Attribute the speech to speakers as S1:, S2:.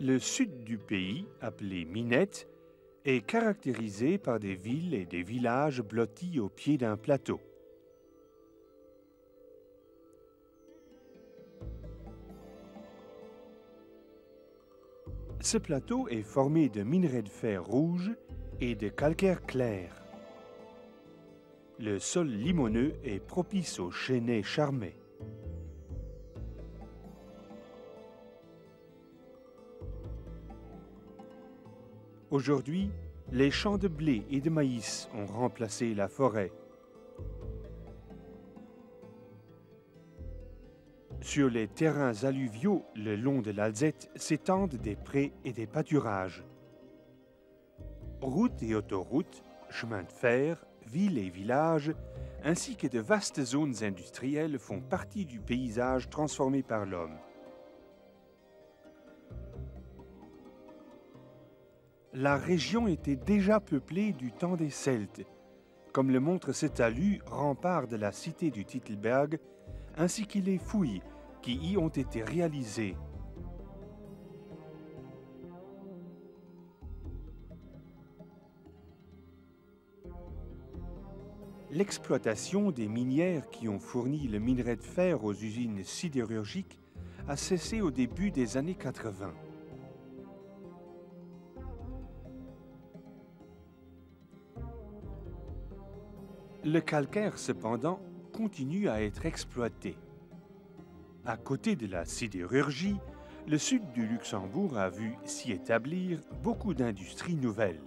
S1: Le sud du pays, appelé Minette, est caractérisé par des villes et des villages blottis au pied d'un plateau. Ce plateau est formé de minerais de fer rouge et de calcaire clair. Le sol limoneux est propice aux chênaies charmées. Aujourd'hui, les champs de blé et de maïs ont remplacé la forêt. Sur les terrains alluviaux le long de l'Alzette s'étendent des prés et des pâturages. Routes et autoroutes, chemins de fer, villes et villages, ainsi que de vastes zones industrielles font partie du paysage transformé par l'homme. La région était déjà peuplée du temps des Celtes, comme le montre ce talus, rempart de la cité du Titelberg, ainsi que les fouilles qui y ont été réalisées. L'exploitation des minières qui ont fourni le minerai de fer aux usines sidérurgiques a cessé au début des années 80. Le calcaire, cependant, continue à être exploité. À côté de la sidérurgie, le sud du Luxembourg a vu s'y établir beaucoup d'industries nouvelles.